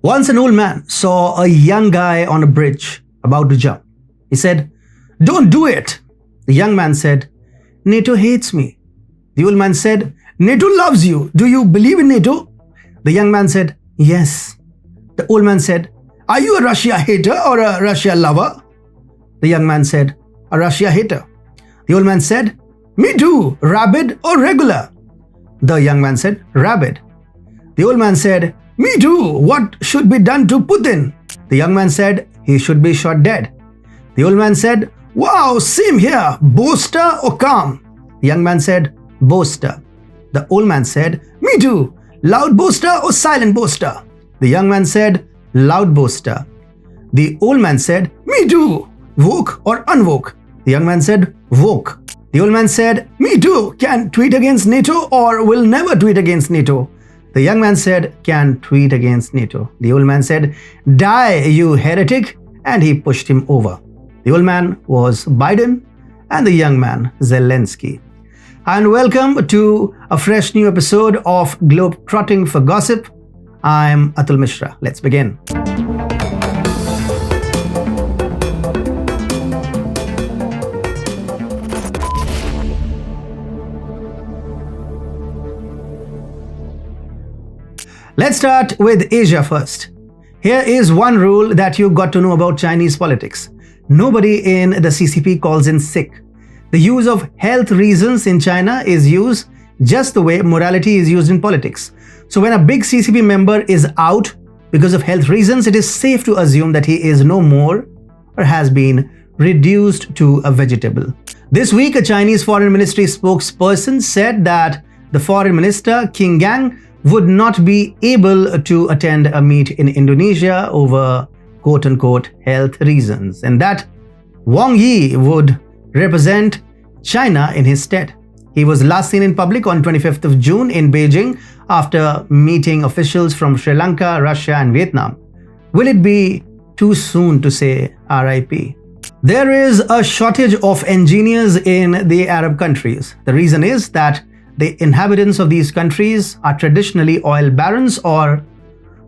Once an old man saw a young guy on a bridge about to jump. He said, "Don't do it." The young man said, "NATO hates me." The old man said, "NATO loves you. Do you believe in NATO?" The young man said, "Yes." The old man said, "Are you a Russia hater or a Russia lover?" The young man said, "A Russia hater." The old man said, "Me too. Rabid or regular?" The young man said, "Rabid." The old man said, "Me too. What should be done to Putin?" The young man said, "He should be shot dead." The old man said, "Wow, same here. Boaster or calm?" The young man said, "Boaster." The old man said, "Me too. Loud boaster or silent boaster?" The young man said, "Loud boaster." The old man said, "Me too. Woke or unwoke?" The young man said, "Woke." The old man said, "Me too. Can tweet against NATO or will never tweet against NATO?" The young man said, "Can tweet against NATO." The old man said, "Die, you heretic," and he pushed him over. The old man was Biden and the young man Zelensky. And welcome to a fresh new episode of Globetrotting for Gossip. I'm Atul Mishra. Let's begin. Let's start with Asia first. Here is one rule that you got to know about Chinese politics. Nobody in the CCP calls in sick. The use of health reasons in China is used just the way morality is used in politics. So when a big CCP member is out because of health reasons, it is safe to assume that he is no more or has been reduced to a vegetable. This week, a Chinese Foreign Ministry spokesperson said that the Foreign Minister, King Gang, would not be able to attend a meet in Indonesia over quote-unquote health reasons, and that Wang Yi would represent China in his stead. He was last seen in public on 25th of June in Beijing after meeting officials from Sri Lanka, Russia and Vietnam. Will it be too soon to say RIP? There is a shortage of engineers in the Arab countries. The reason is that the inhabitants of these countries are traditionally oil barons or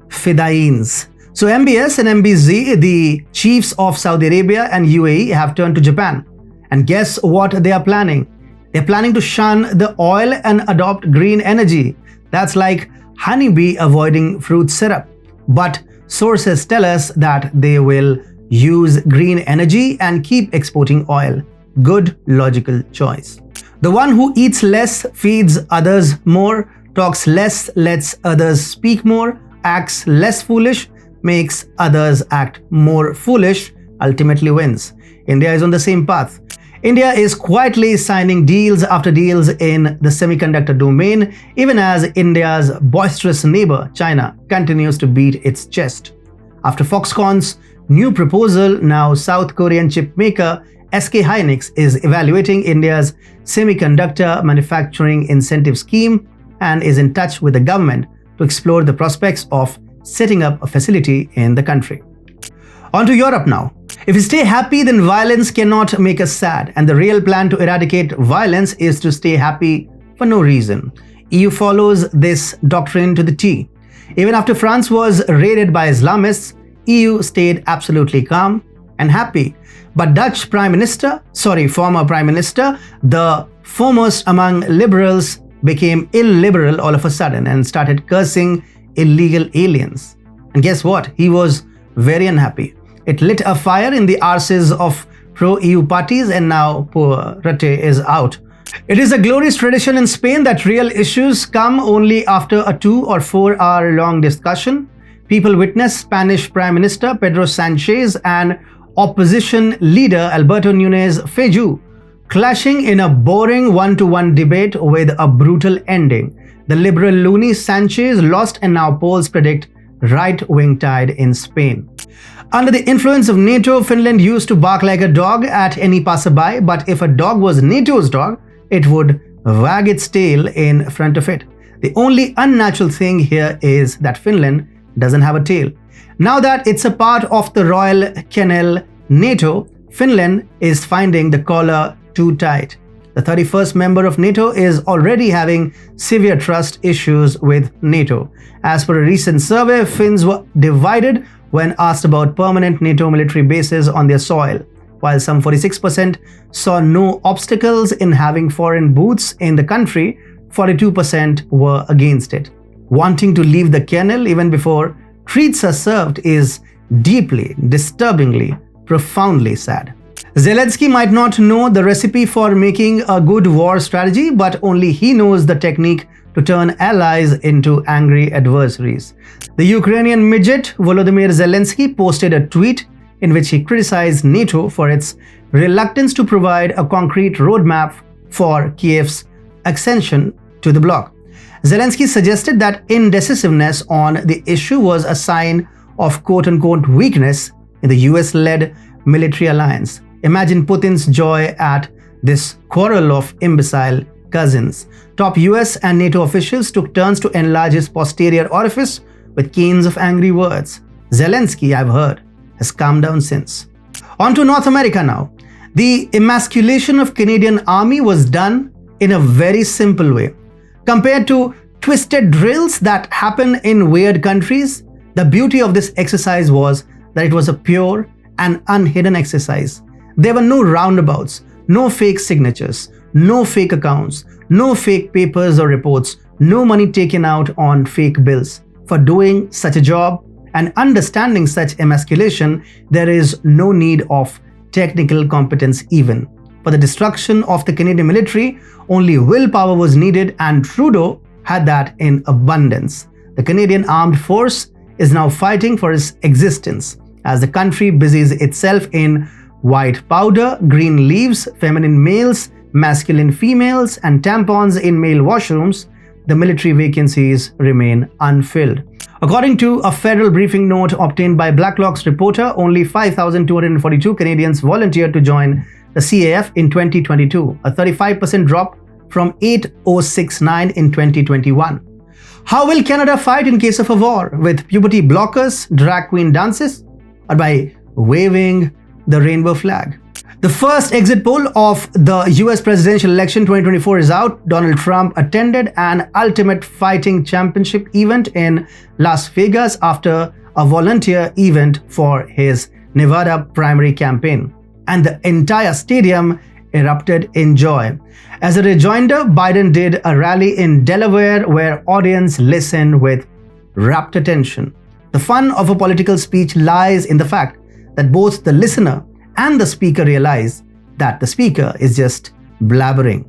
fidains. So MBS and MBZ, the chiefs of Saudi Arabia and UAE, have turned to Japan. And guess what they are planning? They're planning to shun the oil and adopt green energy. That's like honeybee avoiding fruit syrup. But sources tell us that they will use green energy and keep exporting oil. Good logical choice. The one who eats less feeds others more, talks less lets others speak more, acts less foolish, makes others act more foolish, ultimately wins. India is on the same path. India is quietly signing deals after deals in the semiconductor domain, even as India's boisterous neighbor, China, continues to beat its chest. After Foxconn's new proposal, now South Korean chip maker SK Hynix is evaluating India's semiconductor manufacturing incentive scheme and is in touch with the government to explore the prospects of setting up a facility in the country. On to Europe now. If we stay happy, then violence cannot make us sad, and the real plan to eradicate violence is to stay happy for no reason. EU follows this doctrine to the T. Even after France was raided by Islamists, EU stayed absolutely calm and happy. But Dutch former Prime Minister, the foremost among liberals, became illiberal all of a sudden and started cursing illegal aliens. And guess what? He was very unhappy. It lit a fire in the arses of pro-EU parties, and now poor Rutte is out. It is a glorious tradition in Spain that real issues come only after a 2 or 4 hour long discussion. People witness Spanish Prime Minister Pedro Sanchez and opposition leader Alberto Núñez Feijóo clashing in a boring 1-to-1 debate with a brutal ending. The liberal loony Sanchez lost, and now polls predict right-wing tide in Spain. Under the influence of NATO, Finland used to bark like a dog at any passerby, but if a dog was NATO's dog, it would wag its tail in front of it. The only unnatural thing here is that Finland doesn't have a tail. Now that it's a part of the Royal Kennel NATO, Finland is finding the collar too tight. The 31st member of NATO is already having severe trust issues with NATO. As per a recent survey, Finns were divided when asked about permanent NATO military bases on their soil. While some 46% saw no obstacles in having foreign boots in the country, 42% were against it. Wanting to leave the kennel even before treats are served is deeply, disturbingly, profoundly sad. Zelensky might not know the recipe for making a good war strategy, but only he knows the technique to turn allies into angry adversaries. The Ukrainian midget Volodymyr Zelensky posted a tweet in which he criticized NATO for its reluctance to provide a concrete roadmap for Kiev's accession to the bloc. Zelensky suggested that indecisiveness on the issue was a sign of quote-unquote weakness in the US-led military alliance. Imagine Putin's joy at this quarrel of imbecile cousins. Top US and NATO officials took turns to enlarge his posterior orifice with canes of angry words. Zelensky, I've heard, has calmed down since. On to North America now. The emasculation of Canadian Army was done in a very simple way. Compared to twisted drills that happen in weird countries, the beauty of this exercise was that it was a pure and unhidden exercise. There were no roundabouts, no fake signatures, no fake accounts, no fake papers or reports, no money taken out on fake bills. For doing such a job and understanding such emasculation, there is no need of technical competence even. For the destruction of the Canadian military, only willpower was needed, and Trudeau had that in abundance. The Canadian Armed Force is now fighting for its existence as the country busies itself in white powder, green leaves, feminine males, masculine females, and tampons in male washrooms. The military vacancies remain unfilled. According to a federal briefing note obtained by Blacklock's reporter, only 5,242 Canadians volunteered to join the CAF in 2022, a 35% drop from 8,069 in 2021. How will Canada fight in case of a war? With puberty blockers, drag queen dances, or by waving the rainbow flag? The first exit poll of the US presidential election 2024 is out. Donald Trump attended an Ultimate Fighting Championship event in Las Vegas after a volunteer event for his Nevada primary campaign, and the entire stadium erupted in joy. As a rejoinder, Biden did a rally in Delaware where audience listened with rapt attention. The fun of a political speech lies in the fact that both the listener and the speaker realize that the speaker is just blabbering.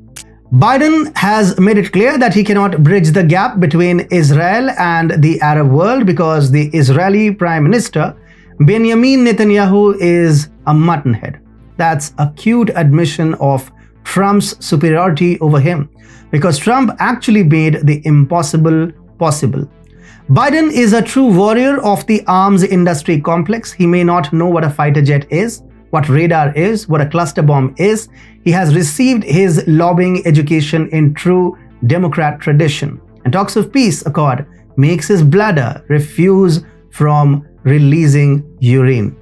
Biden has made it clear that he cannot bridge the gap between Israel and the Arab world because the Israeli Prime Minister Benjamin Netanyahu is a muttonhead. That's a cute admission of Trump's superiority over him, because Trump actually made the impossible possible. Biden is a true warrior of the arms industry complex. He may not know what a fighter jet is, what radar is, what a cluster bomb is. He has received his lobbying education in true Democrat tradition, and talks of peace accord makes his bladder refuse from releasing urine.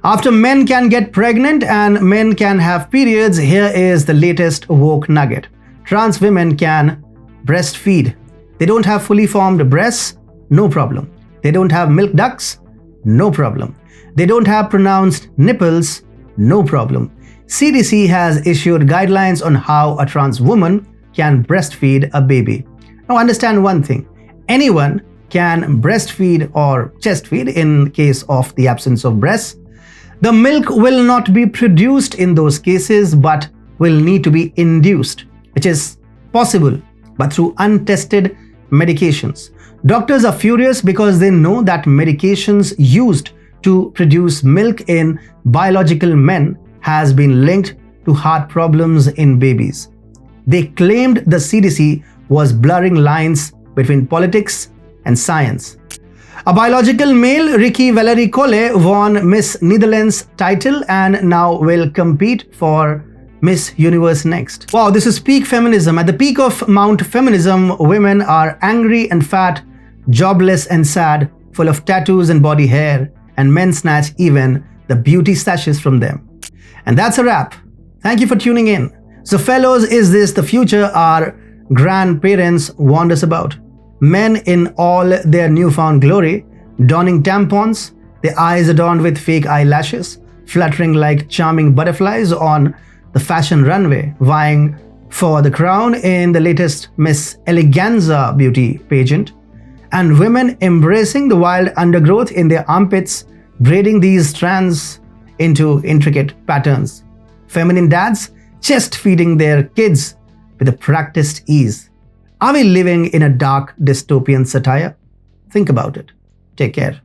After men can get pregnant and men can have periods, here is the latest woke nugget. Trans women can breastfeed. They don't have fully formed breasts, no problem. They don't have milk ducts, no problem. They don't have pronounced nipples, no problem. CDC has issued guidelines on how a trans woman can breastfeed a baby. Now understand one thing, anyone can breastfeed or chest feed in case of the absence of breasts. The milk will not be produced in those cases but will need to be induced, which is possible but through untested medications. Doctors are furious because they know that medications used to produce milk in biological men has been linked to heart problems in babies. They claimed the CDC was blurring lines between politics and science. A biological male, Ricky Valerie Collet, won Miss Netherlands title and now will compete for Miss Universe next. Wow, this is peak feminism. At the peak of Mount Feminism, women are angry and fat, jobless and sad, full of tattoos and body hair, and men snatch even the beauty stashes from them. And that's a wrap. Thank you for tuning in. So fellows, is this the future our grandparents warned us about? Men in all their newfound glory, donning tampons, their eyes adorned with fake eyelashes, fluttering like charming butterflies on the fashion runway, vying for the crown in the latest Miss Eleganza beauty pageant, and women embracing the wild undergrowth in their armpits, braiding these strands into intricate patterns. Feminine dads chest feeding their kids with a practiced ease. Are we living in a dark dystopian satire? Think about it. Take care.